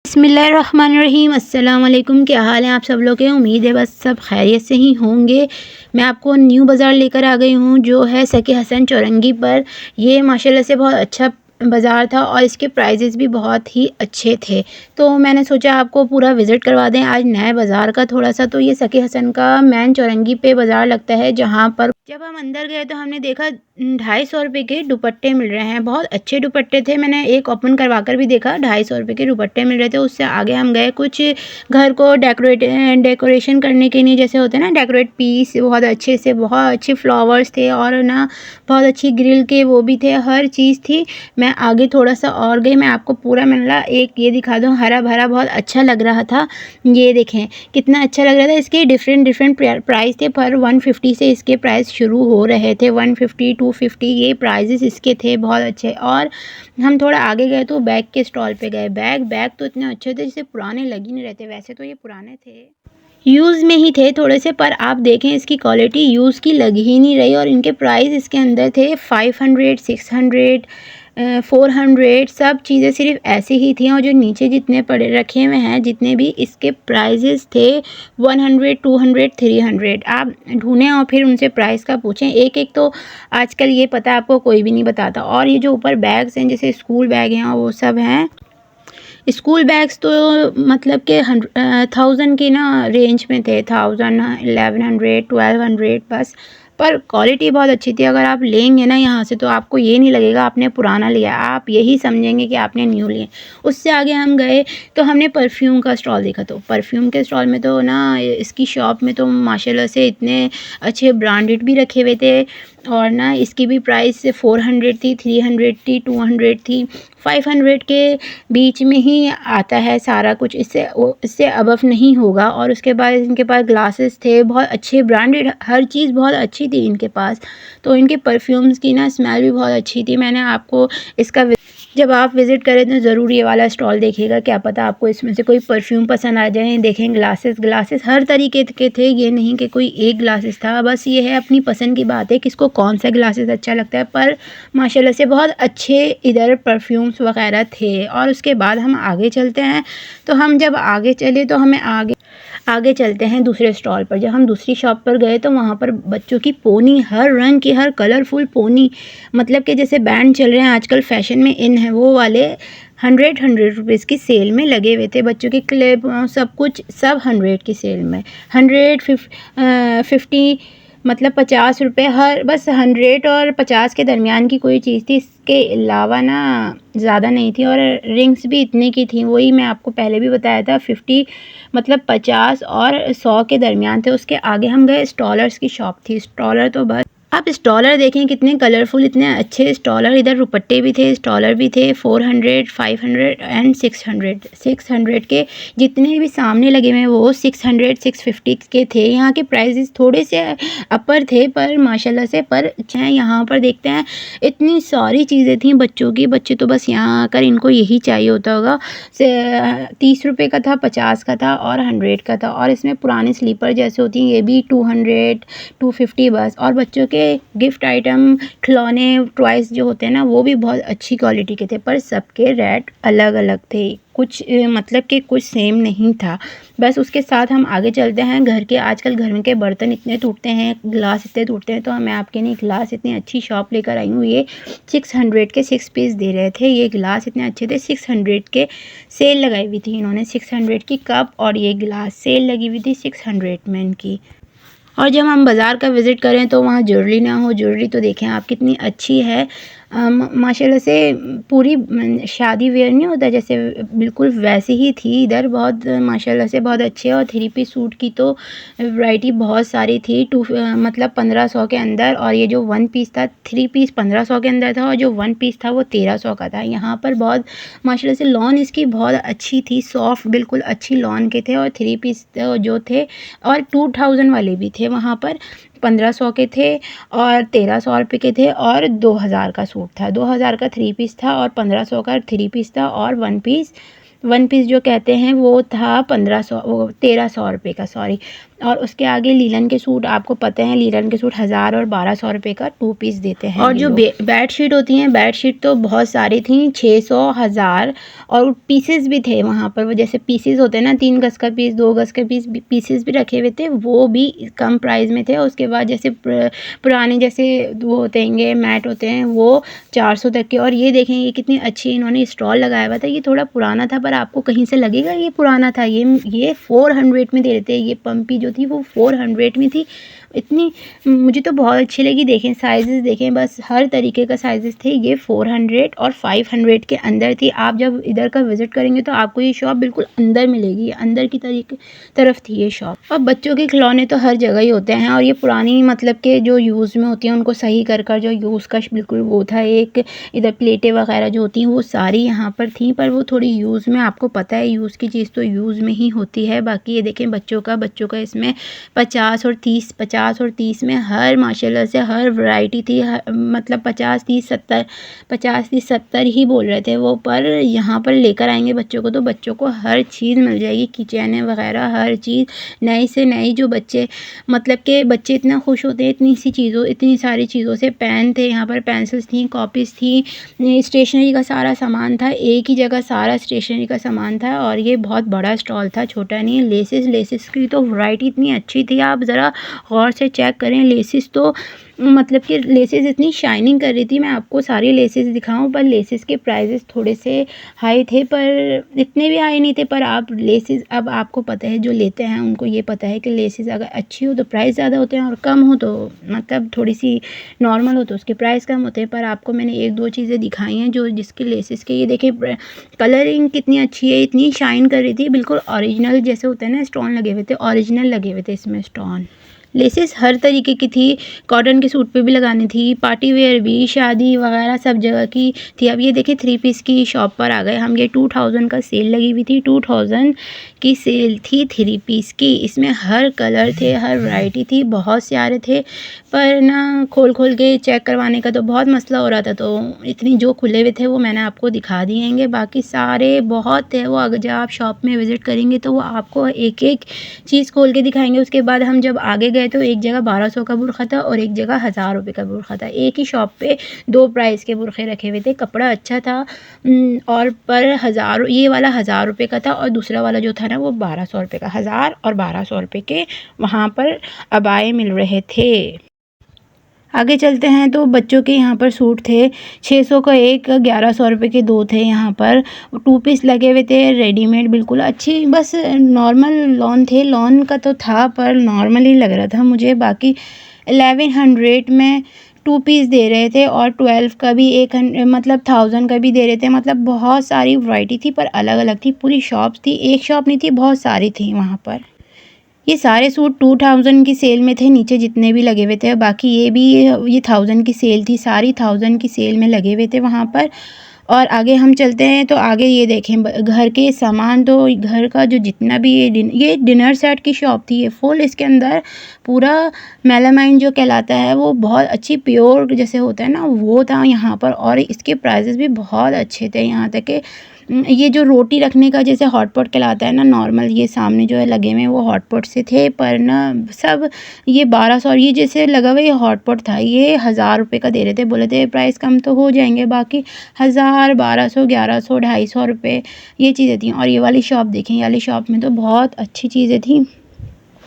बिस्मिल्लाहिर्रहमानिर्रहीम। अस्सलाम वालेकुम। क्या हाल है आप सब लोग के? उम्मीद है बस सब खैरियत से ही होंगे। मैं आपको न्यू बाज़ार लेकर आ गई हूँ जो है सकी हसन चौरंगी पर। ये माशाल्लाह से बहुत अच्छा बाज़ार था और इसके प्राइजेस भी बहुत ही अच्छे थे, तो मैंने सोचा आपको पूरा विज़िट करवा दें आज नए बाज़ार का थोड़ा सा। तो ये सकी हसन का मेन चौरंगी पे बाज़ार लगता है, जहाँ पर जब हम अंदर गए तो हमने देखा 250 रुपये के दुपट्टे मिल रहे हैं। बहुत अच्छे दुपट्टे थे, मैंने एक ओपन करवा कर भी देखा। 250 रुपये के दुपट्टे मिल रहे थे। उससे आगे हम गए कुछ घर को डेकोरेशन करने के लिए, जैसे होते हैं ना डेकोरेट पीस, बहुत अच्छे से बहुत अच्छे फ्लावर्स थे और ना बहुत अच्छी ग्रिल के वो भी थे, हर चीज़ थी। मैं आगे थोड़ा सा और गई, मैं आपको पूरा मिला एक ये दिखा दूँ, हरा भरा बहुत अच्छा लग रहा था। ये देखें कितना अच्छा लग रहा था। इसके डिफरेंट प्राइस थे, पर 150 से इसके प्राइस शुरू हो रहे थे। 150 250 ये प्राइजेस इसके थे, बहुत अच्छे। और हम थोड़ा आगे गए तो बैग के स्टॉल पे गए। बैग तो इतने अच्छे थे जैसे पुराने लग ही नहीं रहते। वैसे तो ये पुराने थे, यूज़ में ही थे थोड़े से, पर आप देखें इसकी क्वालिटी यूज़ की लग ही नहीं रही। और इनके प्राइस इसके अंदर थे 500 600 400, सब चीज़ें सिर्फ ऐसे ही थी। और जो नीचे जितने पड़े रखे हुए हैं जितने भी, इसके प्राइजेस थे 100 200 300। आप ढूंढें और फिर उनसे प्राइस का पूछें। एक एक तो आजकल ये पता आपको कोई भी नहीं बताता। और ये जो ऊपर बैग्स हैं जैसे स्कूल बैग हैं वो सब हैं। स्कूल बैग्स तो मतलब कि 1000 की ना रेंज में थे, 1000 1100 1200 बस। पर क्वालिटी बहुत अच्छी थी। अगर आप लेंगे ना यहाँ से तो आपको ये नहीं लगेगा आपने पुराना लिया, आप यही समझेंगे कि आपने न्यू लिया। उससे आगे हम गए तो हमने परफ्यूम का स्टॉल देखा। तो परफ्यूम के स्टॉल में तो ना इसकी शॉप में तो माशाल्लाह से इतने अच्छे ब्रांडेड भी रखे हुए थे। और ना इसकी भी प्राइस 400 थी, 300 थी, 200 थी, 500 के बीच में ही आता है सारा कुछ। इससे अबव नहीं होगा। और उसके बाद इनके पास ग्लासेस थे, बहुत अच्छे ब्रांडेड, हर चीज़ बहुत अच्छी थी इनके पास। तो इनके परफ्यूम्स की ना स्मेल भी बहुत अच्छी थी। मैंने आपको इसका जब आप विज़िट करें तो ज़रूर ये वाला स्टॉल देखिएगा, क्या पता आपको इसमें से कोई परफ्यूम पसंद आ जाए। देखें ग्लासेस हर तरीके के थे, ये नहीं कि कोई एक ग्लासेस था। बस ये है अपनी पसंद की बात है किसको कौन सा ग्लासेस अच्छा लगता है। पर माशाल्लाह से बहुत अच्छे इधर परफ्यूम्स वगैरह थे। और उसके बाद हम आगे चलते हैं। तो हम जब आगे चले तो हमें आगे चलते हैं दूसरे स्टॉल पर। जब हम दूसरी शॉप पर गए तो वहाँ पर बच्चों की पोनी, हर रंग की, हर कलरफुल पोनी, मतलब कि जैसे बैंड चल रहे हैं आजकल फैशन में इन है वो वाले, 100 की सेल में लगे हुए थे। बच्चों की क्लिप सब कुछ सब 100 की सेल में, 150 मतलब 50 रुपये हर, बस 100 और 50 के दरमियान की कोई चीज़ थी। इसके अलावा ना ज़्यादा नहीं थी। और रिंग्स भी इतने की थी, वही मैं आपको पहले भी बताया था, 50 मतलब 50 और 100 के दरमियान थे। उसके आगे हम गए, स्टॉलर्स की शॉप थी। स्टॉलर तो बस आप स्टॉलर देखें कितने कलरफुल, इतने अच्छे स्टॉलर। इधर दुपट्टे भी थे, स्टॉलर भी थे। 400 500 एंड 600 के जितने भी सामने लगे हुए वो 600 650 के थे। यहाँ के प्राइसेस थोड़े से अपर थे, पर माशाल्लाह से पर यहाँ पर देखते हैं इतनी सारी चीज़ें थी बच्चों की। बच्चे तो बस यहाँ आकर इनको यही चाहिए होता होगा। 30 रुपये का था, 50 का था और 100 का था। और इसमें पुराने स्लीपर जैसे होती हैं ये भी 200 250 बस। और बच्चों के गिफ्ट आइटम, खिलौने, टॉयज़ जो होते हैं ना वो भी बहुत अच्छी क्वालिटी के थे, पर सबके रेट अलग अलग थे। कुछ मतलब कि कुछ सेम नहीं था। बस उसके साथ हम आगे चलते हैं। घर के आजकल घर के बर्तन इतने टूटते हैं, ग्लास इतने टूटते हैं, तो मैं आपके लिए ग्लास इतनी अच्छी शॉप लेकर आई हूँ। ये 600 के 6 पीस दे रहे थे। ये ग्लास इतने अच्छे थे, 600 के सेल लगाई हुई थी इन्होंने। 600 की कप और ये ग्लास सेल लगी हुई थी 600 में इनकी। और जब हम बाज़ार का विज़िट करें तो वहाँ ज्वेलरी ना हो। ज्वेलरी तो देखें आप कितनी अच्छी है। माशाल्लाह से पूरी शादी वेयर नहीं होता जैसे, बिल्कुल वैसे ही थी इधर। बहुत माशाल्लाह से बहुत अच्छे। और 3 पीस सूट की तो वैरायटी बहुत सारी थी। मतलब 1500 के अंदर। और ये जो 1 पीस था, 3 पीस 1500 के अंदर था और जो 1 पीस था वो 1300 का था। यहाँ पर बहुत माशाल्लाह से लॉन इसकी बहुत अच्छी थी, सॉफ्ट बिल्कुल अच्छी लॉन के थे। और 3 पीस जो थे और 2000 वाले भी थे वहाँ पर। 1500 के थे और 1300 रुपये के थे। और 2000 का सूट था, 2000 का 3 पीस था और 1500 का 3 पीस था। और 1 पीस वन पीस जो कहते हैं वो था 1500, वो 1300 रुपये का, सॉरी। और उसके आगे लीलन के सूट, आपको पता है लीलन के सूट 1000 और 1200 रुपये का 2 पीस देते हैं। और जो बेड शीट होती हैं, बेड शीट तो बहुत सारी थी, 600, 1000, और पीसेस भी थे वहाँ पर। वो जैसे पीसेस होते हैं ना, 3 गज़ का पीस, 2 गज़ के पीसेस भी रखे हुए थे, वो भी कम प्राइस में थे। उसके बाद जैसे पुराने जैसे वो होते हैं मैट होते हैं, वो 400 तक के। और ये देखें, ये कितनी अच्छी इन्होंने स्टॉल लगाया हुआ था। ये थोड़ा पुराना था, पर आपको कहीं से लगेगा ये पुराना था। ये 400 में दे रहे थे। ये पम्पी जो थी वो 400 में थी। इतनी मुझे तो बहुत अच्छी लगी। देखें साइज़ेस देखें, बस हर तरीके का साइज़ेस थे। ये 400 और 500 के अंदर थी। आप जब इधर का विज़िट करेंगे तो आपको ये शॉप बिल्कुल अंदर मिलेगी, अंदर की तरफ थी ये शॉप। और बच्चों के खिलौने तो हर जगह ही होते हैं, और ये पुरानी मतलब के जो यूज़ में होती हैं उनको सही कर जो यूज़ का बिल्कुल वो था। एक इधर प्लेटें वगैरह जो होती हैं वो सारी यहाँ पर थी, पर वो थोड़ी यूज़ में, आपको पता है यूज़ की चीज़ तो यूज़ में ही होती है। बाकी ये देखें बच्चों का इसमें 50 और 30 में हर माशाल्लाह से हर वैरायटी थी। मतलब 50, 30, 70, 50, 30, 70 ही बोल रहे थे वो, पर यहाँ पर लेकर आएंगे बच्चों को तो बच्चों को हर चीज़ मिल जाएगी, किचन वगैरह हर चीज़ नई से नई। जो बच्चे मतलब के बच्चे इतना खुश होते हैं इतनी सारी चीज़ों से। पेन थे यहाँ पर, पेंसिल्स थी, कॉपीज़ थी, स्टेशनरी का सारा सामान था, एक ही जगह सारा स्टेशनरी का सामान था। और ये बहुत बड़ा स्टॉल था, छोटा नहीं। लेसेस की तो वैरायटी इतनी अच्छी थी, आप ज़रा गौर से चेक करें। लेसेस तो मतलब कि लेसेस इतनी शाइनिंग कर रही थी। मैं आपको सारी लेसेस दिखाऊं, पर लेसेस के प्राइजेस थोड़े से हाई थे, पर इतने भी हाई नहीं थे। पर आप लेसेस, अब आपको पता है जो लेते हैं उनको ये पता है कि लेसेस अगर अच्छी हो तो प्राइस ज़्यादा होते हैं, और कम हो तो मतलब थोड़ी सी नॉर्मल हो तो उसके प्राइस कम होते हैं। पर आपको मैंने 1-2 चीज़ें दिखाई हैं जो जिसके लेसेस के, ये देखिए कलरिंग कितनी अच्छी है, इतनी शाइन कर रही थी, बिल्कुल ओरिजिनल जैसे होता है ना, स्टोन लगे हुए थे, ओरिजिनल लगे हुए थे इसमें स्टोन। लेसेस हर तरीके की थी, कॉटन के सूट पे भी लगानी थी, पार्टी वेयर भी, शादी वगैरह सब जगह की थी। अब ये देखिए 3 पीस की शॉप पर आ गए हम। ये 2000 का सेल लगी हुई थी, 2000 की सेल थी 3 पीस की। इसमें हर कलर थे, हर वैरायटी थी, बहुत सारे थे, पर ना खोल के चेक करवाने का तो बहुत मसला हो रहा था, तो इतनी जो खुले हुए थे वो मैंने आपको दिखा दिएंगे। बाकी सारे बहुत थे वो, अगर जब आप शॉप में विज़िट करेंगे तो वो आपको एक एक चीज़ खोल के दिखाएंगे। उसके बाद हम जब आगे गए तो एक जगह 1200 का बुरखा था और एक जगह 1000 रुपये का बुरखा था। एक ही शॉप पे 2 प्राइस के बुरखे रखे हुए थे। कपड़ा अच्छा था, और पर 1000, ये वाला 1000 रुपये का था, और दूसरा वाला जो था ना वो 1200 रुपये का। 1000 और 1200 रुपये के वहाँ पर अबाए मिल रहे थे। आगे चलते हैं तो बच्चों के यहाँ पर सूट थे, 600 का एक, 1100 रुपये के 2 थे यहाँ पर। 2 पीस लगे हुए थे रेडीमेड, बिल्कुल अच्छी, बस नॉर्मल लॉन थे। लॉन का तो था पर नॉर्मल ही लग रहा था मुझे। बाकी 1100 में 2 पीस दे रहे थे, और 12 का भी मतलब 1000 का भी दे रहे थे। मतलब बहुत सारी वैरायटी थी, पर अलग अलग थी। पूरी शॉप्स थी, एक शॉप नहीं थी, बहुत सारी थी वहाँ पर। ये सारे सूट 2000 की सेल में थे, नीचे जितने भी लगे हुए थे। बाकी ये 1000 की सेल थी, सारी 1000 की सेल में लगे हुए थे वहाँ पर। और आगे हम चलते हैं तो आगे ये देखें घर के सामान, तो घर का जो जितना भी ये डिनर सेट की शॉप थी। ये फुल इसके अंदर पूरा मेलामाइन जो कहलाता है वो बहुत अच्छी प्योर जैसे होता है ना, वो था यहाँ पर। और इसके प्राइजेस भी बहुत अच्छे थे, यहाँ तक कि ये जो रोटी रखने का जैसे हॉटपॉट कहलाता है ना, नॉर्मल ये सामने जो है लगे हुए वो हॉटपॉट से थे, पर ना सब ये 1200, और ये जैसे लगा हुआ ये हॉटपॉट था, ये 1000 रुपये का दे रहे थे। बोले थे प्राइस कम तो हो जाएंगे, बाकी 1000, 1200, 1100, 250 रुपये ये चीज़ें थी। और ये वाली शॉप देखें, ये वाली शॉप में तो बहुत अच्छी चीज़ें थी।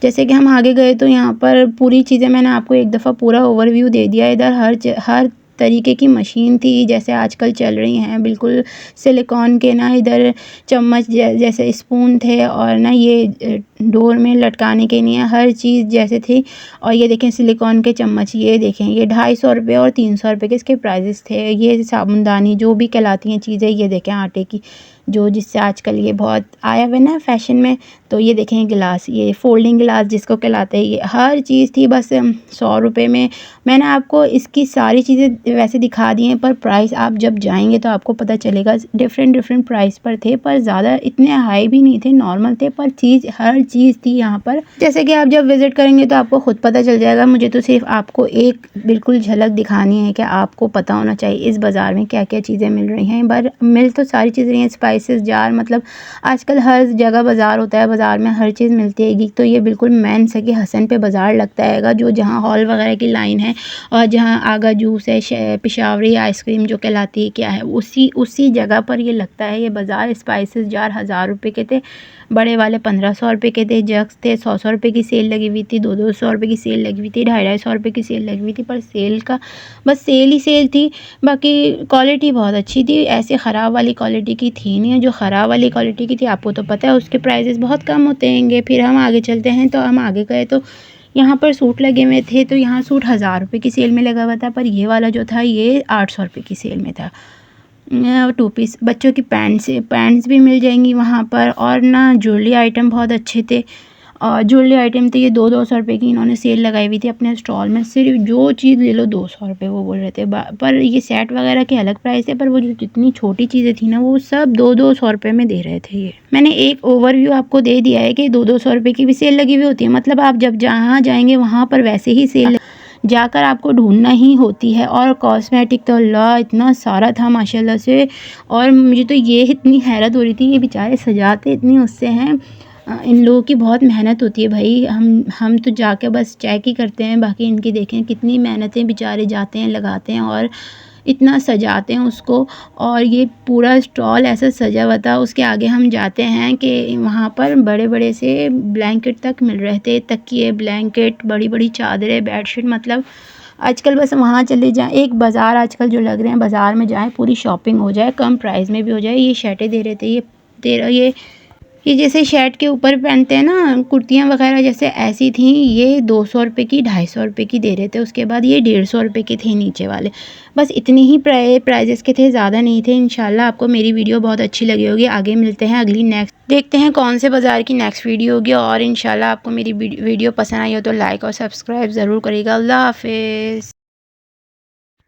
जैसे कि हम आगे गए तो यहाँ पर पूरी चीज़ें मैंने आपको एक दफ़ा पूरा ओवरव्यू दे दिया। इधर हर तरीके की मशीन थी जैसे आजकल चल रही हैं, बिल्कुल सिलिकॉन के ना। इधर चम्मच जैसे स्पून थे, और ना ये डोर में लटकाने के लिए हर चीज़ जैसे थी। और ये देखें सिलिकॉन के चम्मच, ये देखें ये 250 रुपये और 300 रुपये के इसके प्राइजेस थे। ये साबुनदानी जो भी कहलाती हैं चीज़ें, ये देखें आटे की, जो जिससे आजकल ये बहुत आया हुआ है ना फैशन में, तो ये देखें गिलास, ये फ़ोल्डिंग गिलास जिसको कहलाते हैं, ये हर चीज़ थी बस 100 रुपये में। मैंने आपको इसकी सारी चीज़ें वैसे दिखा दी हैं, पर प्राइस आप जब जाएंगे तो आपको पता चलेगा। डिफरेंट प्राइस पर थे, पर ज़्यादा इतने हाई भी नहीं थे, नॉर्मल थे, पर हर चीज़ थी यहाँ पर। जैसे कि आप जब विज़िट करेंगे तो आपको ख़ुद पता चल जाएगा। मुझे तो सिर्फ आपको एक बिल्कुल झलक दिखानी है कि आपको पता होना चाहिए इस बाज़ार में क्या क्या चीज़ें मिल रही हैं। मिल तो सारी चीज़ें रही हैं, स्पाइसेस जार, मतलब आजकल हर जगह बाज़ार होता है, बाज़ार में हर चीज़ मिलती है। तो ये बिल्कुल मेन सकी हसन पे बाज़ार लगता है, जो जहाँ हॉल वगैरह की लाइन है और जहाँ आगा जूस है, पेशावरी आइसक्रीम जो कहलाती है क्या है, उसी जगह पर ये लगता है ये बाज़ार। स्पाइसेस जार 1000 रुपये के थे, बड़े वाले 1500 रुपये के थे, जग्स थे 100 रुपये की सेल लगी हुई थी, 200 रुपये की सेल लगी हुई थी, 250 रुपये की सेल लगी हुई थी। पर सेल का बस सेल ही सेल थी, बाकी क्वालिटी बहुत अच्छी थी, ऐसे ख़राब वाली क्वालिटी की थी नहीं। जो ख़राब वाली क्वालिटी की थी आपको तो पता है उसके प्राइसेस बहुत कम होते हैंगे। फिर हम आगे चलते हैं, तो हम आगे गए तो यहाँ पर सूट लगे हुए थे, तो यहाँ सूट 1000 रुपये की सेल में लगा हुआ था, पर ये वाला जो था ये 800 रुपये की सेल में था। 2 पीस बच्चों की पैंट्स भी मिल जाएंगी वहाँ पर, और ना ज्वेलरी आइटम बहुत अच्छे थे। और ज्वेलरी आइटम थे ये 200 रुपये की इन्होंने सेल लगाई हुई थी अपने स्टॉल में। सिर्फ जो चीज़ ले लो 200 रुपये वो बोल रहे थे। पर ये सेट वगैरह के अलग प्राइस है, पर वो जो जितनी छोटी चीज़ें थी ना वो सब 200 रुपये में दे रहे थे। ये मैंने एक ओवरव्यू आपको दे दिया है कि 200 रुपये की भी सेल लगी हुई होती है, मतलब आप जब जहाँ जाएंगे वहाँ पर वैसे ही सेल जाकर आपको ढूंढना ही होती है। और कॉस्मेटिक तो अल्लाह इतना सारा था माशाल्लाह से, और मुझे तो ये इतनी हैरत हो रही थी, ये बेचारे सजाते इतनी उससे हैं। इन लोगों की बहुत मेहनत होती है भाई, हम तो जाके बस चेक ही करते हैं, बाकी इनकी देखें कितनी मेहनतें, बेचारे जाते हैं लगाते हैं और इतना सजाते हैं उसको। और ये पूरा स्टॉल ऐसा सजा हुआ था। उसके आगे हम जाते हैं कि वहाँ पर बड़े बड़े से ब्लैंकेट तक मिल रहे थे, तकिए, ब्लैंकेट, बड़ी बड़ी चादरें, बेडशीट। मतलब आजकल बस वहाँ चले जाएं, एक बाज़ार आजकल जो लग रहे हैं, बाज़ार में जाएं, पूरी शॉपिंग हो जाए, कम प्राइस में भी हो जाए। ये शर्टें दे रहे थे, ये जैसे शर्ट के ऊपर पहनते हैं ना कुर्तियाँ वगैरह, जैसे ऐसी थी। ये 200 रुपये की, 250 रुपये की दे रहे थे। उसके बाद ये 150 रुपये के थे नीचे वाले। बस इतनी ही प्राइजेस के थे, ज़्यादा नहीं थे। इंशाल्लाह आपको मेरी वीडियो बहुत अच्छी लगी होगी। आगे मिलते हैं अगली नेक्स्ट, देखते हैं कौन से बाज़ार की नेक्स्ट वीडियो होगी। और इंशाल्लाह आपको मेरी वीडियो पसंद आई हो तो लाइक और सब्सक्राइब ज़रूर करिएगा। अल्लाह हाफिज़।